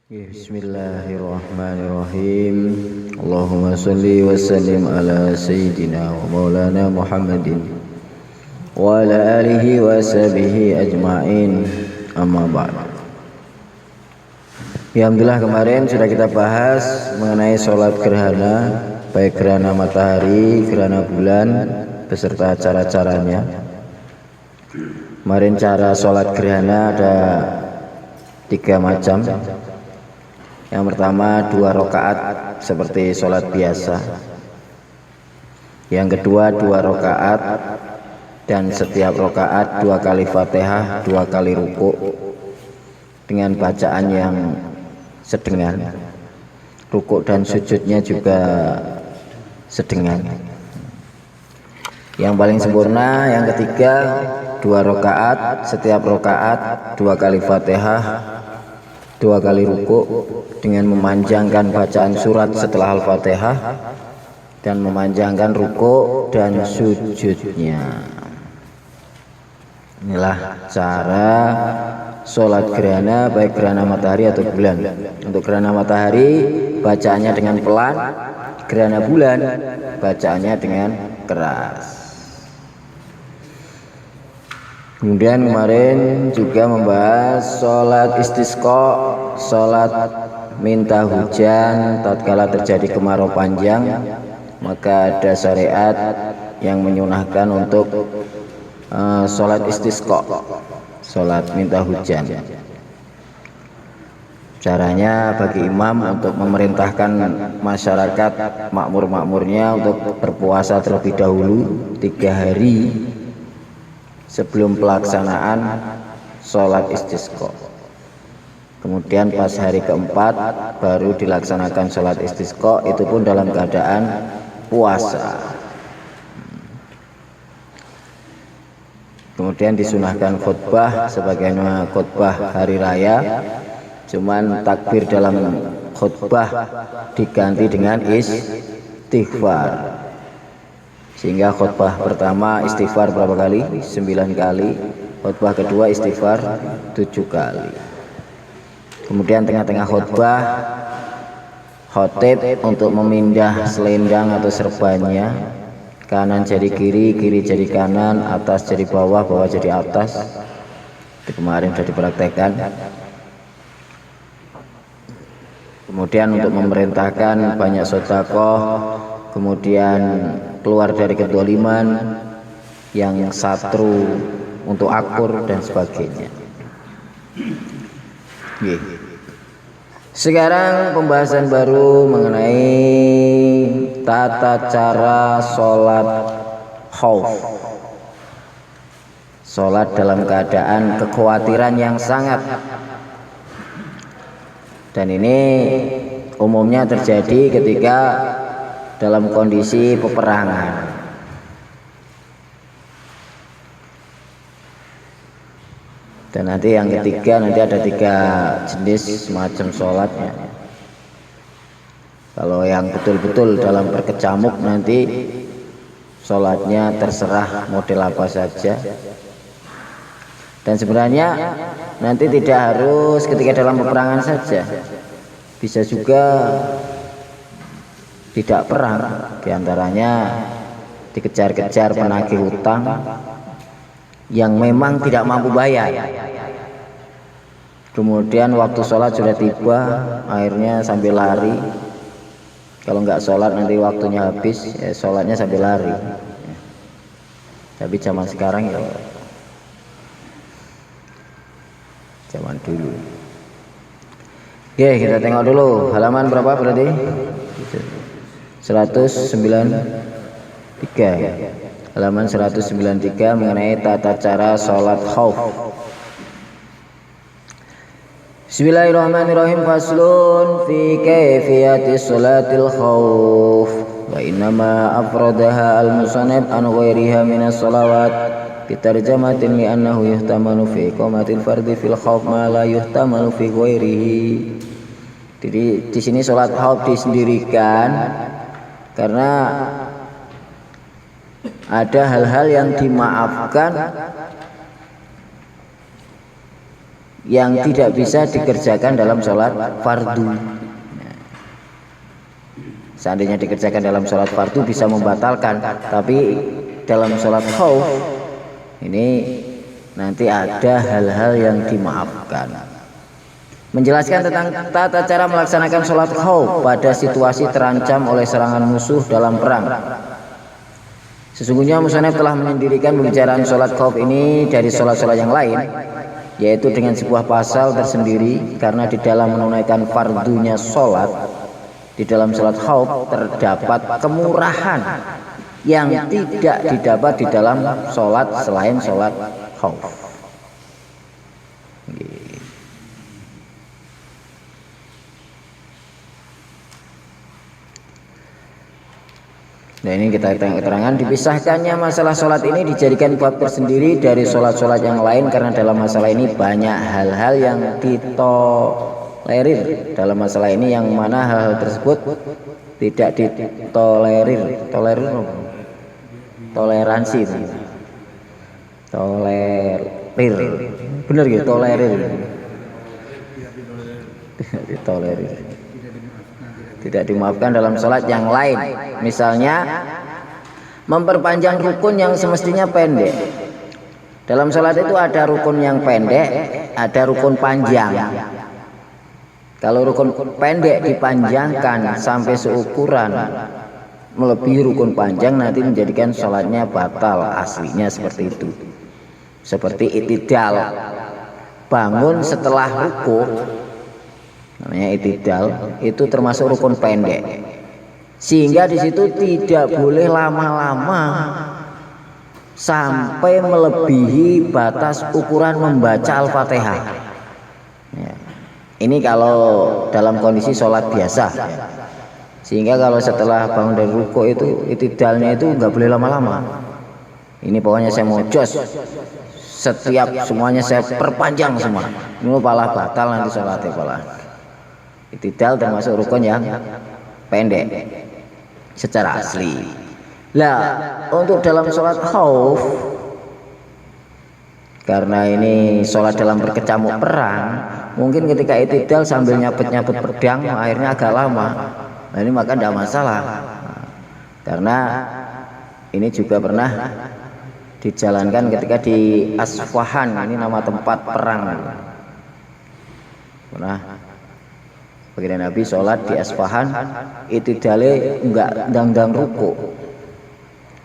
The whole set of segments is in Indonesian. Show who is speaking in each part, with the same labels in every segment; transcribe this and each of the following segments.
Speaker 1: Bismillahirrahmanirrahim. Allahumma salli wa sallim ala sayyidina wa maulana Muhammadin wa ala alihi wa sahbihi ajma'in. Amma ba'd. Alhamdulillah, kemarin sudah kita bahas mengenai sholat gerhana, baik gerhana matahari, gerhana bulan beserta cara-caranya. Kemarin cara sholat gerhana ada 3 macam. Yang pertama 2 rakaat seperti sholat biasa. Yang kedua 2 rakaat dan setiap rakaat 2 kali Fatihah, 2 kali ruku dengan bacaan yang sedengan. Ruku dan sujudnya juga sedengan. Yang paling sempurna yang ketiga 2 rakaat, setiap rakaat 2 kali Fatihah, 2 kali ruku dengan memanjangkan bacaan surat setelah Al-Fatihah dan memanjangkan ruku dan sujudnya. Inilah cara sholat gerhana, baik gerhana matahari atau bulan. Untuk gerhana matahari bacaannya dengan pelan, gerhana bulan bacaannya dengan keras. Kemudian kemarin juga membahas sholat istisqa, sholat minta hujan tatkala terjadi kemarau panjang, maka ada syariat yang menyunahkan untuk sholat istisqa, sholat minta hujan. Caranya bagi imam untuk memerintahkan masyarakat makmur-makmurnya untuk berpuasa terlebih dahulu 3 hari sebelum pelaksanaan sholat istisqa. Kemudian pas hari keempat baru dilaksanakan sholat istisqa, itu pun dalam keadaan puasa. Kemudian disunahkan khutbah sebagaimana khutbah hari raya, cuman takbir dalam khutbah diganti dengan istighfar. Sehingga khutbah pertama istighfar berapa kali? 9 kali. Khutbah kedua istighfar 7 kali. Kemudian tengah-tengah khutbah khotib untuk memindah selendang atau serbannya, kanan jadi kiri, kiri jadi kanan, atas jadi bawah, bawah jadi atas. Itu kemarin sudah dipraktekkan. Kemudian untuk memerintahkan banyak sedekah, kemudian keluar dari kedzaliman, yang satru untuk akur dan sebagainya. Sekarang pembahasan baru mengenai tata cara sholat khauf, sholat dalam keadaan kekhawatiran yang sangat. Dan ini umumnya terjadi ketika dalam kondisi peperangan. Dan nanti yang ketiga, nanti ada 3 jenis macam sholatnya. Kalau yang betul-betul dalam berkecamuk, nanti sholatnya terserah model apa saja. Dan sebenarnya nanti tidak harus ketika dalam peperangan saja, bisa juga tidak perang. Di antaranya dikejar-kejar penagih hutang yang memang tidak mampu bayar. Kemudian waktu sholat sudah tiba, akhirnya sambil lari. Kalau nggak sholat nanti waktunya habis, sholatnya sambil lari. Tapi zaman sekarang ya zaman dulu. Oke, kita tengok dulu halaman berapa berarti? 193. Halaman 193 mengenai tata cara sholat khauf. Bismillahirrahmanirrahim. Faslun fi kaifiyati sholatil khauf. Wa innama afradaha al-musannif an ghairiha minas sholawat bitarjamatin li'annahu yuhtamalu fi iqamatil fardhi fil khauf ma la yuhtamalu fi ghairihi. Jadi di sini sholat khauf disendirikan karena ada hal-hal yang dimaafkan yang tidak bisa dikerjakan dalam sholat fardu. Seandainya dikerjakan dalam sholat fardu bisa membatalkan, tapi dalam sholat khauf ini nanti ada hal-hal yang dimaafkan. Menjelaskan tentang tata cara melaksanakan sholat khauf pada situasi terancam oleh serangan musuh dalam perang. Sesungguhnya musannaf telah menyendirikan pembicaraan sholat khauf ini dari sholat-sholat yang lain, yaitu dengan sebuah pasal tersendiri, karena di dalam menunaikan fardunya sholat, di dalam sholat khauf terdapat kemurahan yang tidak didapat di dalam sholat selain sholat khauf. Nah, ini kita keterangan dipisahkannya masalah sholat ini dijadikan bab tersendiri dari sholat-sholat yang lain, karena dalam masalah ini banyak hal-hal yang ditolerir dalam masalah ini, yang mana hal-hal tersebut tidak ditolerir. Toleransi itu. Tolerir. Benar gitu, tolerir. Ditolerir. Tidak dimaafkan dalam sholat yang lain. Misalnya memperpanjang rukun yang semestinya pendek. Dalam sholat itu ada rukun yang pendek, ada rukun panjang. Kalau rukun pendek dipanjangkan sampai seukuran melebihi rukun panjang, nanti menjadikan sholatnya batal. Aslinya seperti itu. Seperti i'tidal, bangun setelah ruku, namanya i'tidal, itu termasuk rukun pendek, sehingga di situ tidak boleh lama-lama sampai melebihi batas ukuran membaca Al-Fatihah. Ya. Ini kalau dalam kondisi sholat biasa, sehingga kalau setelah bangun dari ruku itu i'tidalnya itu nggak boleh lama-lama. Ini pokoknya saya mau jos, setiap semuanya saya perpanjang semua. Ini malah batal nanti sholatnya malah. I'tidal termasuk rukun yang pendek secara asli. Lah, untuk dalam sholat khauf, karena ini sholat dalam berkecamuk perang, mungkin ketika i'tidal sambil nyabet-nyabet pedang akhirnya agak lama. Nah, ini maka tidak masalah, karena ini juga pernah dijalankan ketika di Asfahan, ini nama tempat perang. Pernah baginda Nabi sholat di Asfahan, i'tidalnya enggak dang-dang ruku,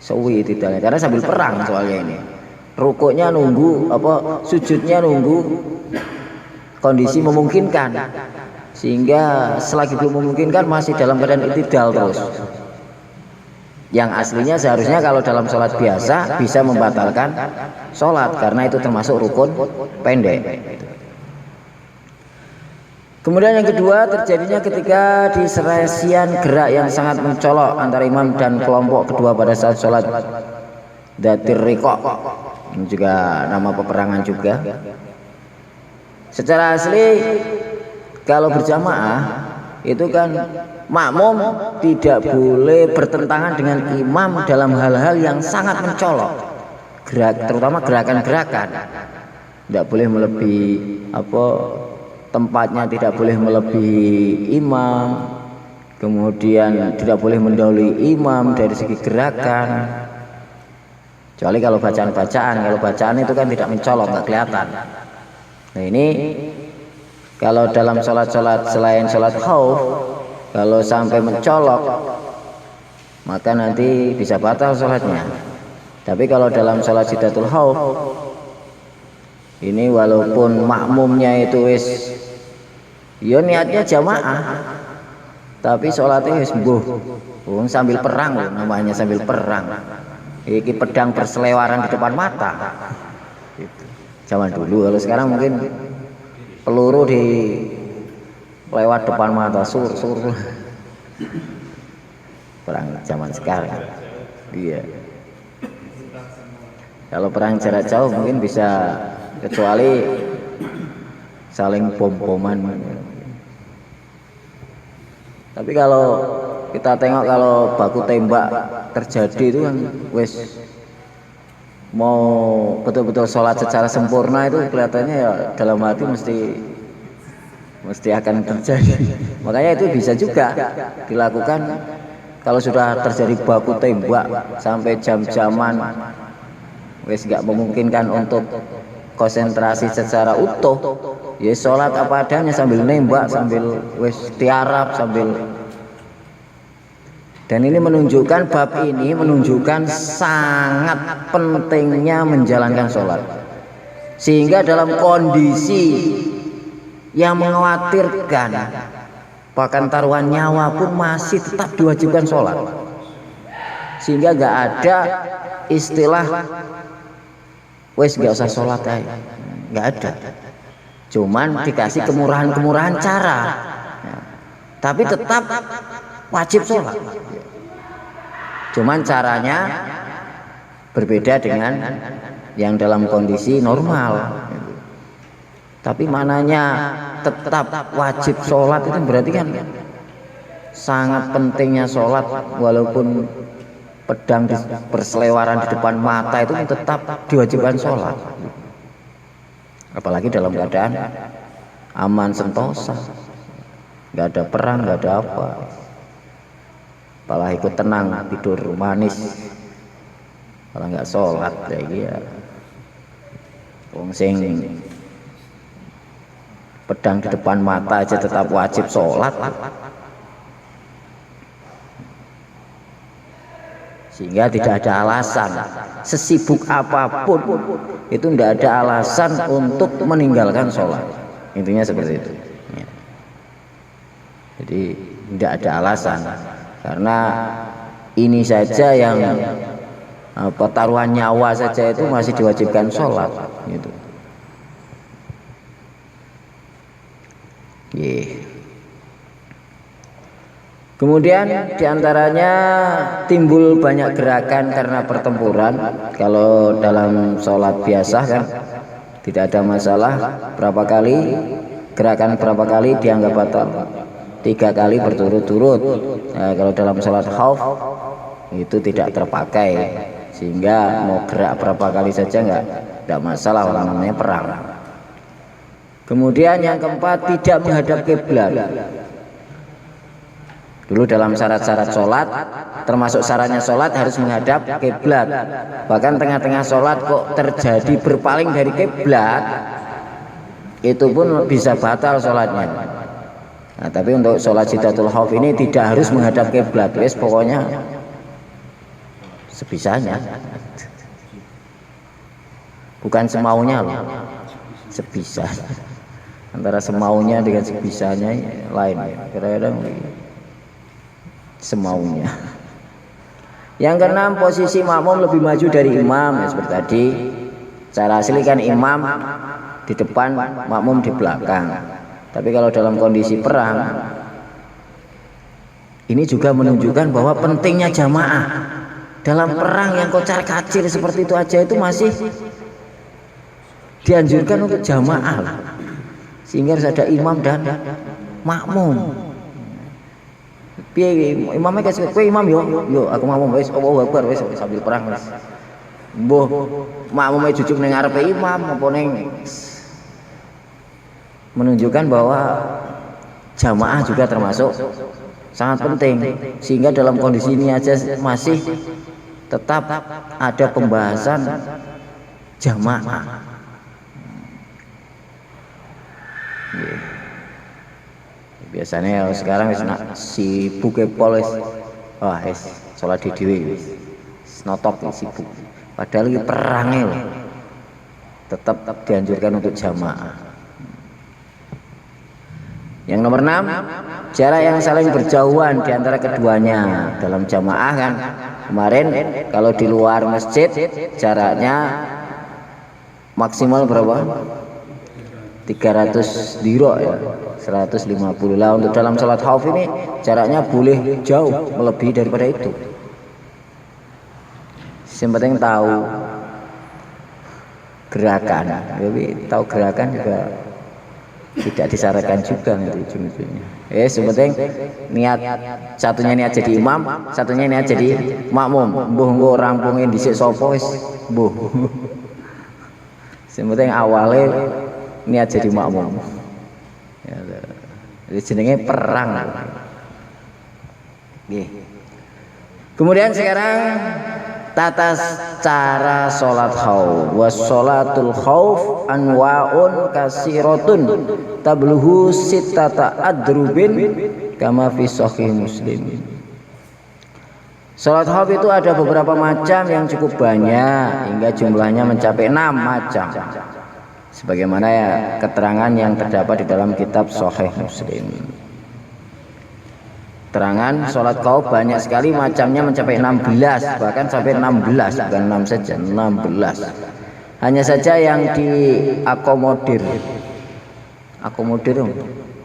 Speaker 1: sewi i'tidalnya, karena sambil perang soalnya ini. Rukuknya nunggu, sujudnya nunggu kondisi memungkinkan, sehingga selagi belum memungkinkan masih dalam keadaan i'tidal terus. Yang aslinya seharusnya kalau dalam sholat biasa bisa membatalkan sholat, karena itu termasuk rukun pendek. Kemudian yang kedua terjadinya ketika diserasian gerak yang sangat mencolok antara imam dan kelompok kedua pada saat sholat Dhatir Riqah. Ini juga nama peperangan juga. Secara asli kalau berjamaah itu kan makmum tidak boleh bertentangan dengan imam dalam hal-hal yang sangat mencolok, terutama gerakan-gerakan. Tidak boleh melebihi tempatnya, tidak boleh melebihi imam, kemudian tidak boleh mendahului imam dari segi gerakan, kecuali kalau bacaan itu kan tidak mencolok, nggak kelihatan. Nah, ini kalau dalam sholat-sholat selain sholat khauf, kalau sampai mencolok maka nanti bisa batal sholatnya. Tapi kalau dalam sholat Sidatul Khauf, ini walaupun makmumnya itu niatnya jamaah, tapi sholatnya sambil perang loh, namanya sambil perang. Iki pedang berselewaran di depan mata. Zaman dulu, kalau sekarang mungkin peluru di lewat depan mata, sur. Perang zaman sekarang. Iya. Kalau perang jarak jauh mungkin bisa, kecuali saling bom-boman. Tapi kalau kita tengok, kalau baku tembak terjadi itu kan mau betul-betul sholat secara sempurna itu kelihatannya ya dalam hati mesti akan terjadi. Makanya itu bisa juga dilakukan kalau sudah terjadi baku tembak sampai jam-jaman wes nggak memungkinkan untuk konsentrasi secara utuh, ya sholat apa adanya sambil nembak, sambil wes tiarap, sambil. Dan ini menunjukkan, bab ini menunjukkan sangat pentingnya menjalankan sholat, sehingga dalam kondisi yang mengkhawatirkan bahkan taruhan nyawa pun masih tetap diwajibkan sholat, sehingga gak ada istilah wes gak usah sholat aja, gak ada, cuman dikasih kemurahan-kemurahan cara, tapi tetap wajib sholat, cuman caranya berbeda dengan yang dalam kondisi normal. Tapi mananya tetap wajib sholat itu berarti kan sangat pentingnya sholat, walaupun pedang berselewaran di depan mata itu tetap diwajibkan sholat, apalagi dalam keadaan aman sentosa, nggak ada perang, nggak ada apa, malah ikut tenang tidur manis, malah nggak sholat kayak gitu. Wong sing pedang di depan mata aja tetap wajib sholat, sehingga tidak ada alasan, sesibuk apapun itu tidak ada alasan untuk meninggalkan sholat, intinya seperti itu. Jadi tidak ada alasan, karena ini saja yang taruhan nyawa saja itu masih diwajibkan sholat gitu. Kemudian diantaranya timbul banyak gerakan karena pertempuran. Kalau dalam sholat biasa kan tidak ada masalah, berapa kali gerakan, berapa kali dianggap batal, 3 kali berturut-turut. Nah, kalau dalam sholat khauf itu tidak terpakai, sehingga mau gerak berapa kali saja nggak masalah, orang namanya perang. Kemudian yang keempat, tidak menghadap kiblat. Dulu dalam syarat-syarat sholat, termasuk syaratnya sholat harus menghadap kiblat. Bahkan tengah-tengah sholat kok terjadi berpaling dari kiblat, itu pun bisa batal sholatnya. Nah, tapi untuk sholat Sidatul Khauf ini tidak harus menghadap kiblat, wes pokoknya sebisanya, bukan semaunya loh, sebisa. Antara semaunya dengan sebisanya lain, kadang-kadang semaunya. Yang keenam, posisi makmum lebih maju dari imam, ya, seperti tadi. Cara asli kan imam di depan, makmum di belakang. Tapi kalau dalam kondisi perang, ini juga menunjukkan bahwa pentingnya jamaah. Dalam perang yang kocar-kacir seperti itu aja itu masih dianjurkan untuk jamaah, sehingga harus ada imam dan makmum. Piye imamnya kasih kowe imam yo aku makmum wis, Allahu Akbar wis, sambil perang wis. Mbuh makmume jujuk ning ngarepe imam apa ning, menunjukkan bahwa jamaah juga termasuk sangat penting, sehingga dalam kondisi ini aja masih tetap ada pembahasan jamaah. Biasanya sekarang sibuk pol wis, wah wis sholat di dhewe wis notok sibuk, padahal iki perange loh, tetap dianjurkan untuk jamaah. Yang nomor 6, jarak yang saling berjauhan di antara keduanya dalam jamaah kan. Kemarin kalau di luar masjid jaraknya maksimal berapa? 300 dirok ya, 150 lah. Untuk dalam sholat khauf ini jaraknya boleh jauh melebihi daripada itu. Yang penting tahu gerakan, tapi tahu gerakan juga tidak disarankan juga nanti ujung-ujungnya. Sepenting niat, satunya niat jadi imam, satunya niat jadi makmum. Mbuh engko rampungin dhisik sapa wis mbuh. Sepenting awalnya niat jadi makmum. Ya, jadi jenenge perang. Kemudian sekarang tata cara sholat khauf. Was sholatul khauf anwaun kasiratun tabluhu sittata adrubin kama fi sahih Muslim. Sholat khauf itu ada beberapa macam yang cukup banyak hingga jumlahnya mencapai 6 macam. Sebagaimana ya keterangan yang terdapat di dalam kitab Sahih Muslim. Terangan sholat khauf banyak sekali macamnya mencapai 16, bahkan sampai 16, bukan 6 saja, 16. Hanya saja yang diakomodir,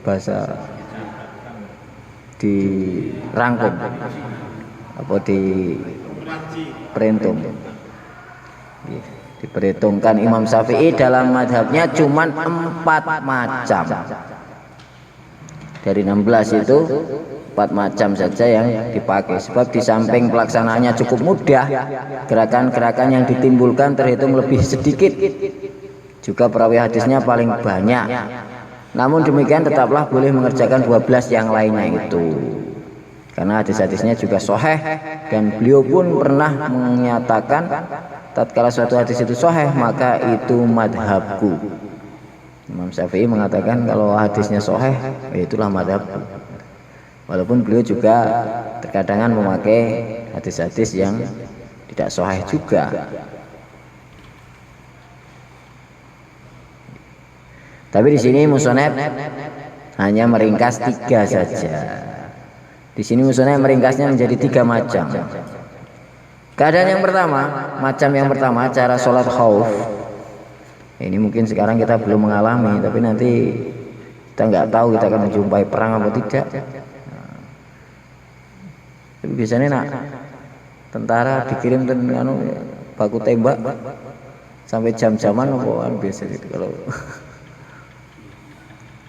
Speaker 1: bahasa dirangkum apa diperhitungkan Imam Syafi'i dalam madhabnya cuman 4 macam. Dari 16 itu 4 macam saja yang dipakai, sebab di samping pelaksanaannya cukup mudah, gerakan-gerakan yang ditimbulkan terhitung lebih sedikit, juga perawi hadisnya paling banyak. Namun demikian tetaplah boleh mengerjakan 12 yang lainnya itu, karena hadis-hadisnya juga sahih, dan beliau pun pernah menyatakan tatkala suatu hadis itu sahih maka itu madhabku. Imam Syafi'i mengatakan kalau hadisnya sahih itulah madhabku. Walaupun beliau juga terkadang memakai hadis-hadis yang tidak sahih juga. Tapi di sini musonef hanya meringkas 3 saja. Di sini musonef meringkasnya menjadi 3 macam. Keadaan yang pertama, macam yang pertama cara sholat khauf. Ini mungkin sekarang kita belum mengalami, tapi nanti kita nggak tahu kita akan menjumpai perang atau tidak. Tapi biasanya nak tentara dikirim dengan baku tembak sampai jam-jaman apa biasa gitu kalau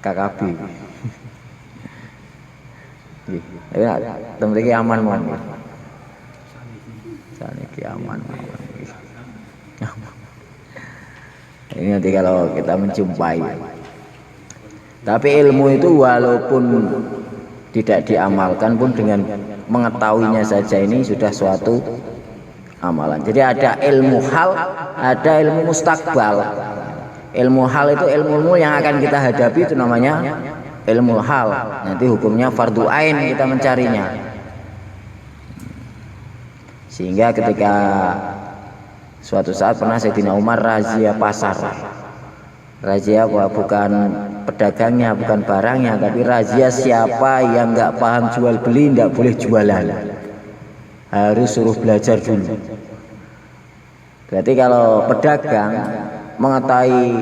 Speaker 1: KKB. Tapi nak temui aman mon. Saniki aman. Ini nanti kalau kita menjumpai. Tapi ilmu itu walaupun tidak diamalkan pun dengan mengetahuinya saja ini sudah suatu amalan. Jadi ada ilmu hal, ada ilmu mustakbal. Ilmu hal itu ilmu yang akan kita hadapi, itu namanya ilmu hal. Nanti hukumnya fardu ain kita mencarinya. Sehingga ketika suatu saat pernah Sayyidina Umar razia pasar. Razia bukan pedagangnya, bukan barangnya, tapi razia siapa yang nggak paham jual beli nggak boleh jualan, harus suruh belajar dulu. Berarti kalau pedagang mengetahui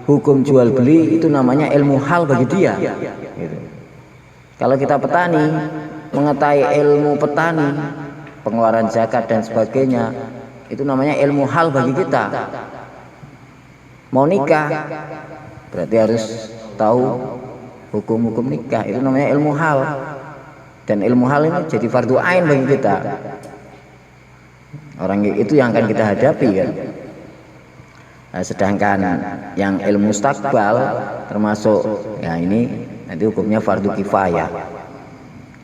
Speaker 1: hukum jual beli itu namanya ilmu hal bagi dia gitu. Kalau kita petani mengetahui ilmu petani, pengeluaran zakat dan sebagainya, itu namanya ilmu hal bagi kita. Mau nikah berarti harus tahu hukum-hukum nikah, itu namanya ilmu hal. Dan ilmu hal ini jadi fardu ain bagi kita. Orang itu yang akan kita hadapi kan. Nah, sedangkan yang ilmu mustakbal termasuk ya ini nanti hukumnya fardu kifayah.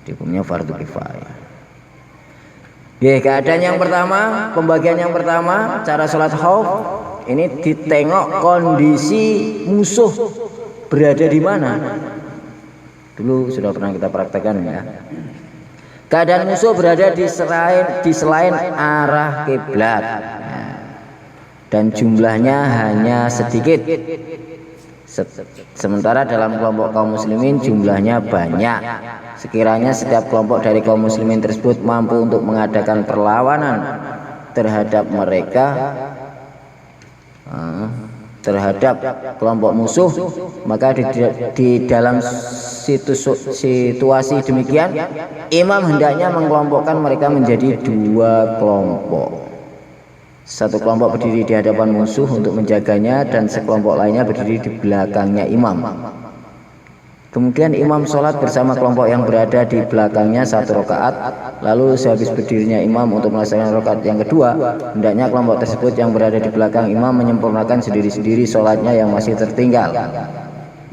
Speaker 1: Hukumnya fardu kifayah. Ya, keadaan yang pertama, pembagian yang pertama, cara sholat khauf ini ditengok kondisi musuh berada di mana. Dulu sudah pernah kita praktekkan ya. Keadaan musuh berada di selain arah kiblat, dan jumlahnya hanya sedikit. Sementara dalam kelompok kaum muslimin jumlahnya banyak. Sekiranya setiap kelompok dari kaum muslimin tersebut mampu untuk mengadakan perlawanan terhadap mereka, terhadap kelompok musuh, maka di dalam situasi demikian imam hendaknya mengelompokkan mereka menjadi 2 kelompok. Satu kelompok berdiri di hadapan musuh untuk menjaganya, dan sekelompok lainnya berdiri di belakangnya imam. Kemudian imam sholat bersama kelompok yang berada di belakangnya 1 rakaat. Lalu sehabis berdirinya imam untuk melaksanakan rakaat yang kedua, hendaknya kelompok tersebut yang berada di belakang imam menyempurnakan sendiri-sendiri sholatnya yang masih tertinggal,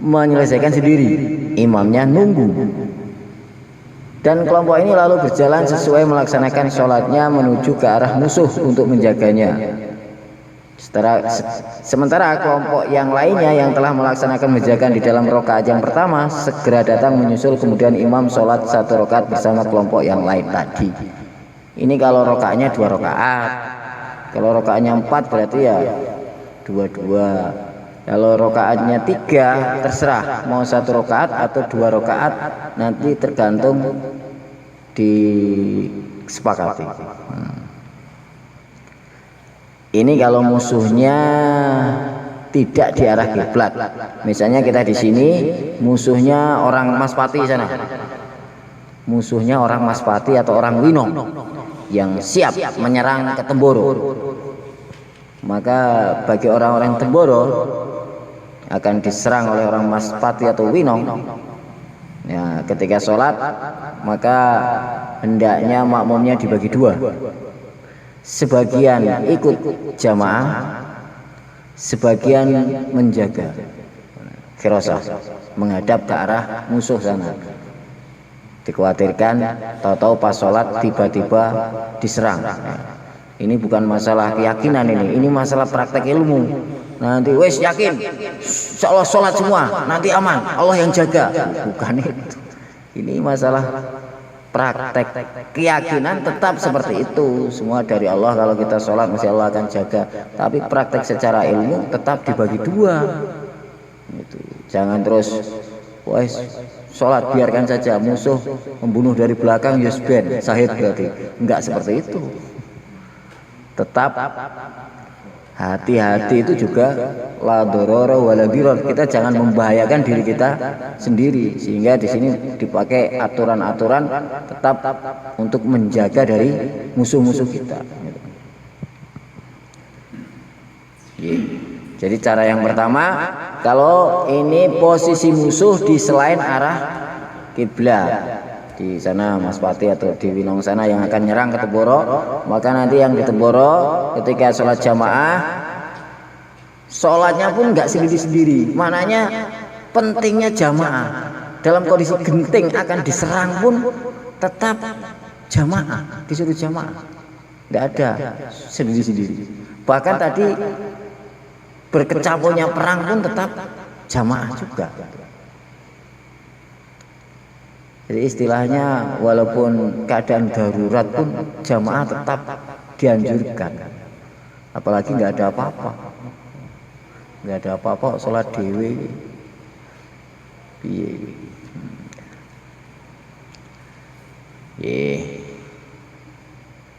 Speaker 1: menyelesaikan sendiri, imamnya nunggu. Dan kelompok ini lalu berjalan sesuai melaksanakan sholatnya menuju ke arah musuh untuk menjaganya. Sementara kelompok yang lainnya yang telah melaksanakan menjaga di dalam rakaat yang pertama segera datang menyusul, kemudian imam sholat 1 rakaat bersama kelompok yang lain tadi. Ini kalau rakaatnya 2 rakaat. Kalau rakaatnya 4 berarti ya 2-2. Kalau rakaatnya 3 terserah mau 1 rakaat atau 2 rakaat, nanti tergantung disepakati. Ini kalau musuhnya tidak di arah kiblat. Misalnya kita di sini, musuhnya orang Maspati sana. Musuhnya orang Maspati atau orang Winong yang siap menyerang ke Temboro. Maka bagi orang-orang Temboro akan diserang oleh orang Maspati atau Winong. Ya, ketika sholat maka hendaknya makmumnya dibagi 2. Sebagian ikut jamaah, sebagian menjaga khirasah, menghadap ke arah musuh sana. Dikhawatirkan tahu-tahu pas sholat tiba-tiba diserang. Ini bukan masalah keyakinan, ini masalah praktek ilmu. Nanti wes yakin insyaallah sholat semua nanti aman, Allah yang jaga. Bukan itu. Ini masalah praktek. Keyakinan tetap seperti itu, semua dari Allah. Kalau kita sholat masih Allah akan jaga. Tapi praktek secara ilmu tetap dibagi 2 gitu. Jangan terus wes sholat biarkan saja, musuh membunuh dari belakang yusben sahid berarti. Enggak seperti itu. Tetap hati-hati, itu juga la dororo wala dirar. Kita jangan membahayakan diri kita sendiri, sehingga di sini dipakai aturan-aturan tetap untuk menjaga dari musuh-musuh kita. Jadi cara yang pertama, kalau ini posisi musuh di selain arah kiblat, di sana Maspati atau di Winong sana yang akan nyerang ke Temboro, maka nanti yang di Temboro ketika sholat jamaah, sholatnya pun nggak sendiri-sendiri. Maknanya pentingnya jamaah. Dalam kondisi genting akan diserang pun tetap jamaah, disuruh jamaah, nggak ada sendiri-sendiri. Bahkan tadi berkecamuknya perang pun tetap jamaah juga. Jadi istilahnya walaupun keadaan darurat pun jamaah tetap dianjurkan. Apalagi nggak ada apa-apa, nggak ada apa-apa, sholat dewe.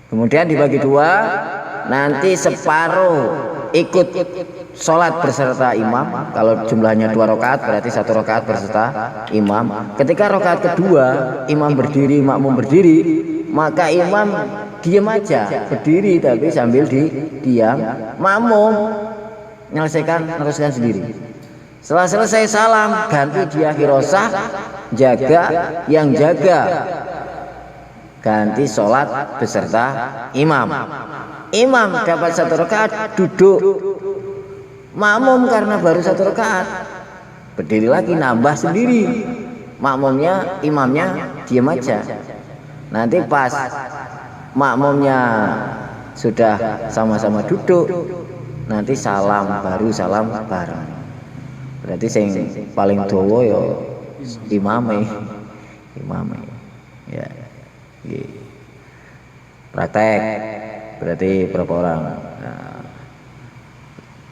Speaker 1: Kemudian dibagi 2, nanti separuh ikut sholat berserta imam. Kalau jumlahnya 2 rakaat berarti 1 rakaat berserta imam. Ketika rakaat kedua imam berdiri, makmum berdiri, maka imam diam aja, berdiri tapi sambil diam, makmum teruskan sendiri. Setelah selesai salam, ganti dia khirasah, jaga yang jaga, ganti sholat beserta imam. Imam dapat 1 rakaat, duduk. Makmum karena baru 1 rakaat, berdiri lagi nambah sendiri. Makmumnya, imamnya diam aja. Nanti pas makmumnya sudah sama-sama duduk, nanti salam, baru salam bareng. Berarti sing paling dawa ya imame. Ya. Praktek. Berarti berapa orang?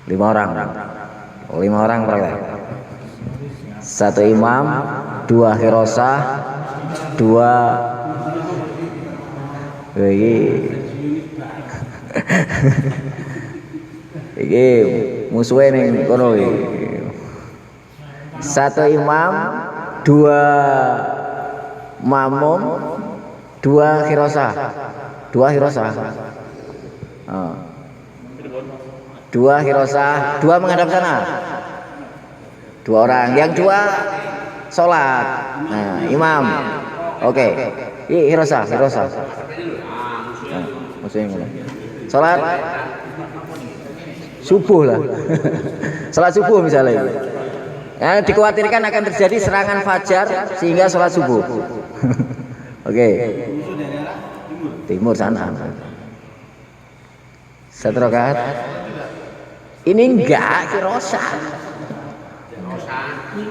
Speaker 1: 5 orang. 5 orang praktek. 1 imam, 2 khirasah, 2 iki musuhe ning kono iki. 1 imam, 2 makmum, 2 khirasah. 2 khirasah. 2 khirasah, 2 menghadap sana. 2 orang, yang 2 sholat. Nah, imam. Oke. Hirosa. Nah, maksudnya ngono. Sholat subuh lah. Sholat subuh misalnya. Ya, dikhawatirkan akan terjadi serangan fajar sehingga sholat subuh. Oke. Timur sana. Satu rakaat. Ini enggak Hirosa.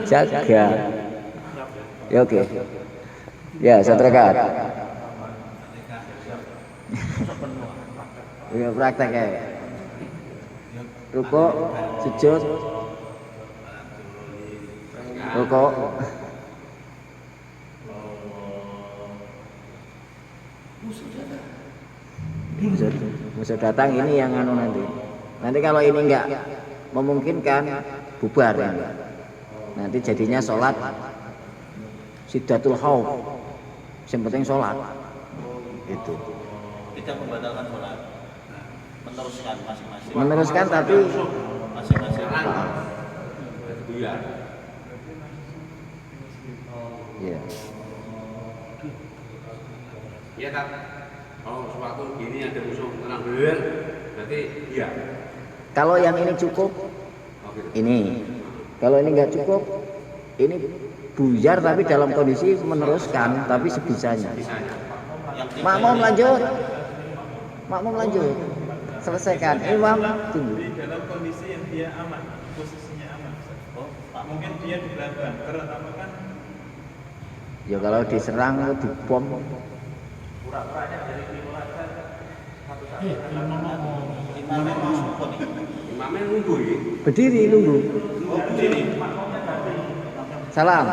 Speaker 1: Jaga. Ya oke. Ya, satu rakaat. Ya praktek ya. Rukuk, sujud, rukuk. Musuh datang ini yang anu nanti. Nanti kalau ini enggak memungkinkan bubar ya. Nanti jadinya sholat Siddatul Khauf. Yang penting sholat. Itu.
Speaker 2: Tidak membatalkan sholat. Meneruskan masing-masing.
Speaker 1: Meneruskan tapi
Speaker 2: Masing-masing. Iya.
Speaker 1: Iya.
Speaker 3: Iya kan? Kalau suatu gini ada musuh tenang bener, berarti iya.
Speaker 1: Kalau yang ini cukup, ini. Kalau ini nggak cukup, ini buyar tapi dalam kondisi meneruskan tapi sebisanya. Makmum lanjut. Selesaikan. Imam tunggu.
Speaker 4: Di dalam kondisi yang dia aman, posisinya aman. Mungkin dia di belakang, karena kan?
Speaker 1: Ya kalau diserang dibom.
Speaker 4: Pura-puranya dari timur aja.
Speaker 2: Imamnya masuk kok nih.
Speaker 3: Imamnya nunggu ya.
Speaker 1: Berdiri nunggu.
Speaker 2: Oh, begini.
Speaker 1: Salam.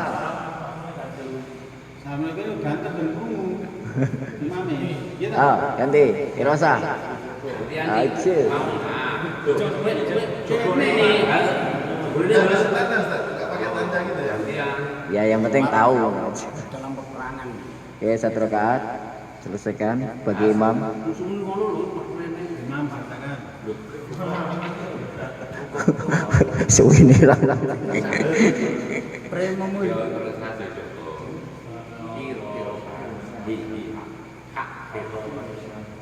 Speaker 2: Sama itu ganteng dan krungu. Imamnya. Iya tak?
Speaker 1: Ah, ganti. Hirosa. Aja. Ya yang penting tahu.
Speaker 2: Dalam peperangan.
Speaker 1: Oke, satu rakaat selesaikan bagi imam.
Speaker 2: Imam katakan.
Speaker 1: Suwini lah.
Speaker 2: Premamu.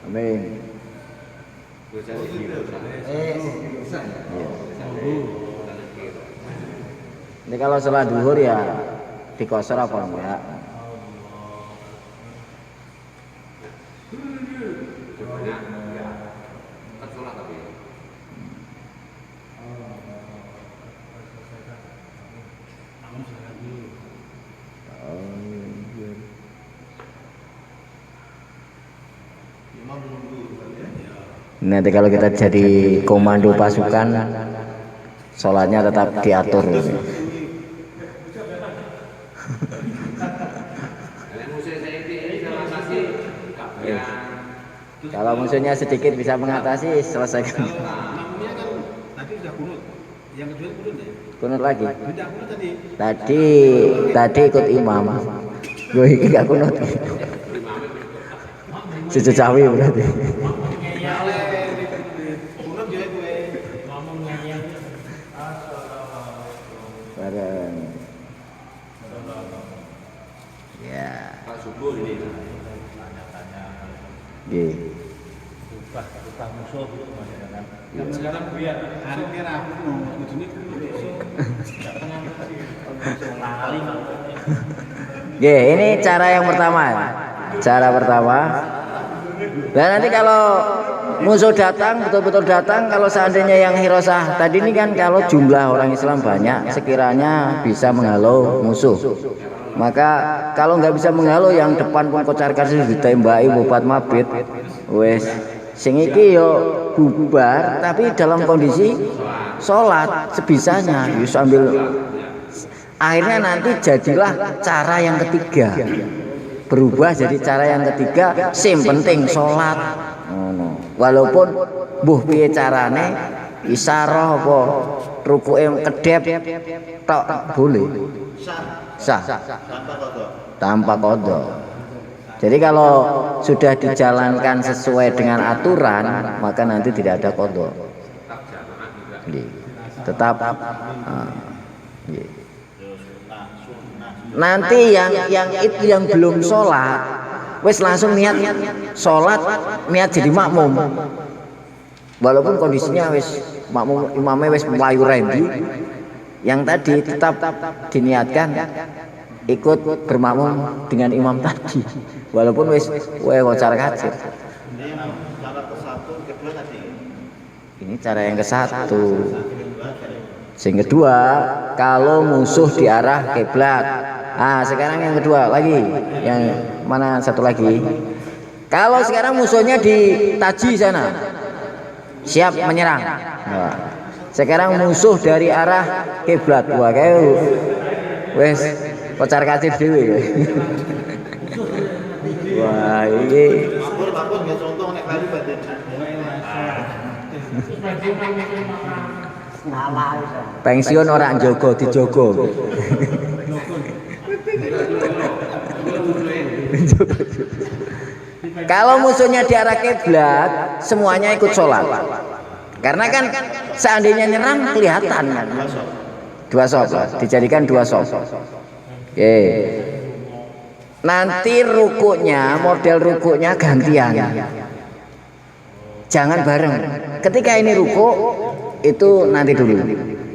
Speaker 1: Amin. Ini kalau sholat duhur ya dikosor apa enggak? Nanti kalau kita jadi komando pasukan, sholatnya tetap diatur. Kalau musuhnya sedikit bisa mengatasi, selesaikan.
Speaker 2: Makmumnya kan tadi sudah kunut. Yang kedua kunut ya?
Speaker 1: Kunut lagi.
Speaker 2: Tidak kunut tadi.
Speaker 1: Tadi ikut imam. Gue ini gak kunut. Sujud cawi berarti.
Speaker 2: Kunut juga gue.
Speaker 1: Bareng. Ya.
Speaker 3: Kalau subuh ini.
Speaker 1: G.
Speaker 4: Ubah musuh kan.
Speaker 2: Yang sekarang biar hari kira aku mau ujungnya kunut.
Speaker 1: G, ini cara yang pertama. Cara pertama. Dan nanti kalau musuh datang, betul-betul datang, kalau seandainya yang Hirosah tadi ini kan kalau jumlah orang Islam banyak, sekiranya bisa menghalau musuh. Maka kalau nggak bisa menghalau, yang depan pun kocar kacir ditembaki bobat mabit, wes sing iki yo bubar, tapi dalam kondisi sholat sebisanya, sambil akhirnya nanti jadilah cara yang ketiga, berubah jadi cara yang ketiga, sim penting sholat. Walaupun buh piye carane, isyarah apa rukuke kedep tok boleh. Sah. Tanpa qadha. Jadi kalau sudah dijalankan sesuai dengan aturan, maka nanti tidak ada qadha. Tetap Nanti yang belum sholat, wes langsung niat sholat, niat jadi makmum. Walaupun kondisinya wes makmum imamnya wes melayu rendi, yang tadi tetap diniatkan ikut bermakmum dengan imam tadi. Walaupun wes wacar kacir.
Speaker 2: Ini yang cara ke satu, kedua tadi.
Speaker 1: Ini cara yang ke-1. Yang kedua, kalau musuh di arah kiblat. Ah, sekarang yang kedua lagi. Yang mana satu lagi? Kalau sekarang musuhnya di Taji sana, siap menyerang. Nah, sekarang musuh dari arah kiblat. Wah, kayak wes kocar kacir dewe. Wah, ini
Speaker 2: Makmur nggak contoh nek kali badan.
Speaker 1: pensiun orang jogo dijogo. Kalau musuhnya di arah kiblat, semuanya ikut sholat. Karena kan seandainya nyerang kelihatan kan. Dua sop, dijadikan dua sop. Oke. Nanti rukuknya, model rukuknya gantian. Jangan bareng. Ketika ini rukuk, itu nanti dulu.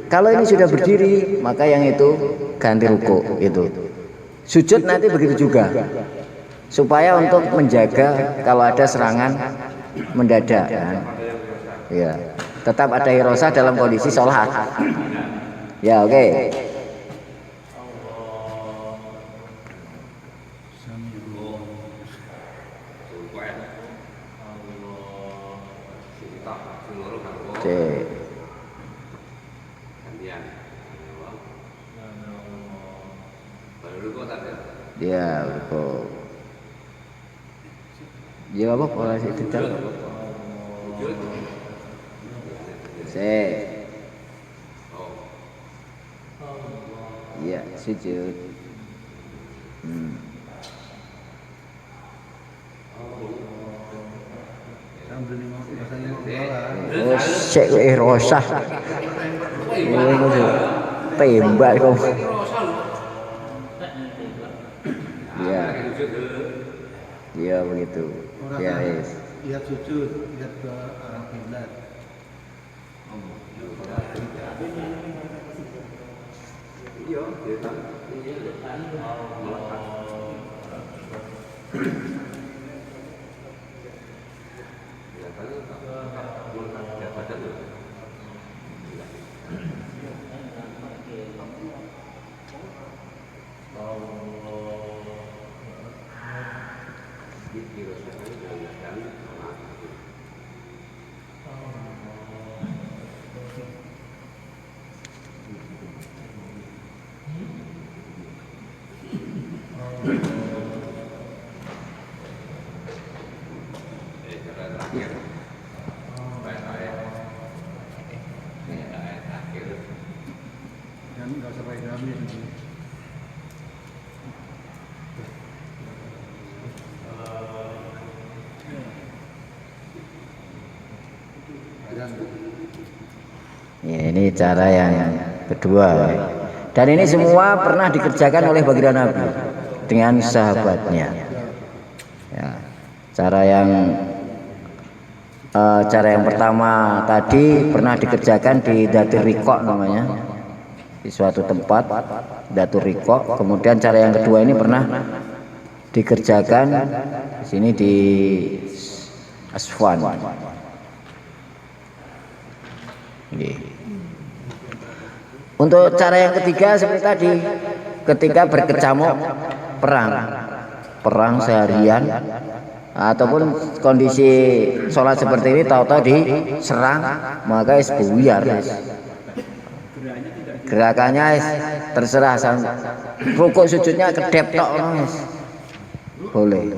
Speaker 1: Kalau ini sudah berdiri, maka yang itu ganti rukuk itu. Sujud nanti begitu juga. Supaya untuk menjaga kalau ada serangan mendadak kan. Ya. Tetap ada hirosah dalam kondisi sholat. Ya, oke. Oke. Ya, rukuk. Ya apa pola itu dah. Ya, sujud. Oh, cek rosah. Tembak kau. Ya. Ya begitu. Ya, yes.
Speaker 2: Lihat sujud, lihat ke arah kiblat. Dan nggak usah pakai gamis.
Speaker 1: Ya, ini cara yang kedua. Dan ini semua pernah dikerjakan oleh baginda Nabi dengan sahabatnya. Ya, cara yang pertama tadi pernah dikerjakan di Datur Riqaq namanya, di suatu tempat Datur Riqaq. Kemudian cara yang kedua ini pernah dikerjakan di sini di Aswan. Untuk cara yang ketiga seperti tadi, ketika berkecamuk perang seharian ataupun kondisi sholat seperti ini, tahu-tahu diserang, maka buyar. Gerakannya terserah, rukuk sujudnya kedep tok, boleh.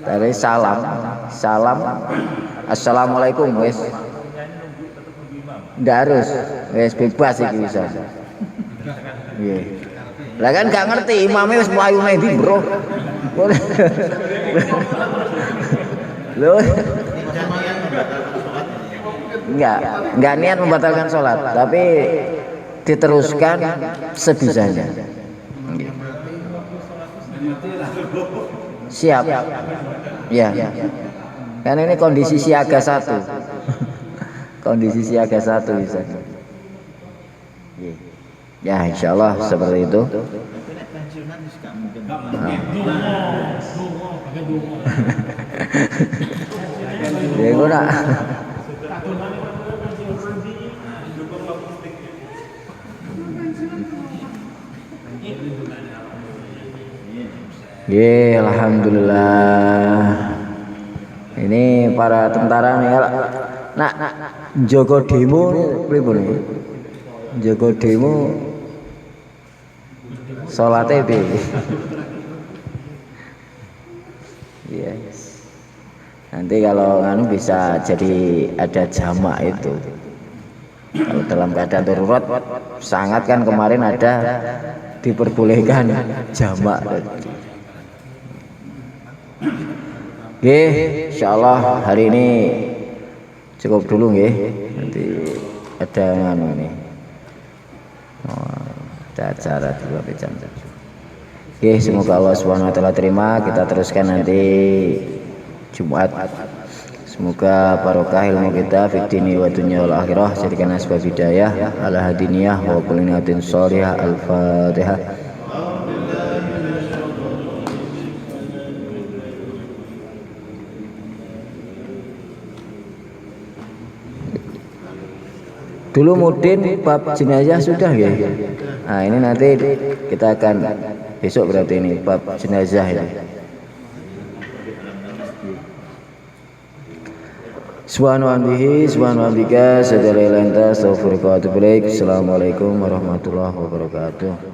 Speaker 1: Dari salam, assalamualaikum, wes. Nggak harus, wes bebas sih bisa. Iya. Lah kan nggak ngerti imamnya wes melayu nanti bro. Loh. Nggak niat membatalkan sholat, tapi diteruskan sebisanya. Siap. Ya. Kan ini kondisi siaga 1. Kondisi siaga 1 bisa. Ya, insyaallah seperti itu. Ya guna. Ye, alhamdulillah. Ini para tentara nih, nak Joko demo pripun iki? Joko demo salate piye? Yes. Nanti kalau nganu bisa jadi ada jamak itu. Kalau dalam keadaan darurat sangat kan kemarin ada diperbolehkan jamak. Nggih, insyaallah hari ini cukup dulu nggih. Nanti ada nganu ini. Ada acara juga jam. Oke, semoga Allah Subhanahu wa taala terima. Kita teruskan nanti Jumat. Semoga barokah ilmu kita fid dini wa dunya wal akhirah, jadikan asbab hidayah ala hadiniyah wa kulinatin sholihah. Al-Fatihah. Dulu mudin bab jenazah sudah ya. Nah, ini nanti kita akan besok berarti ini bab jenazah ini. Subhanallah, subhanallah, sadalillah, astaghfirullah wa atubu ilaik. Assalamualaikum warahmatullahi wabarakatuh.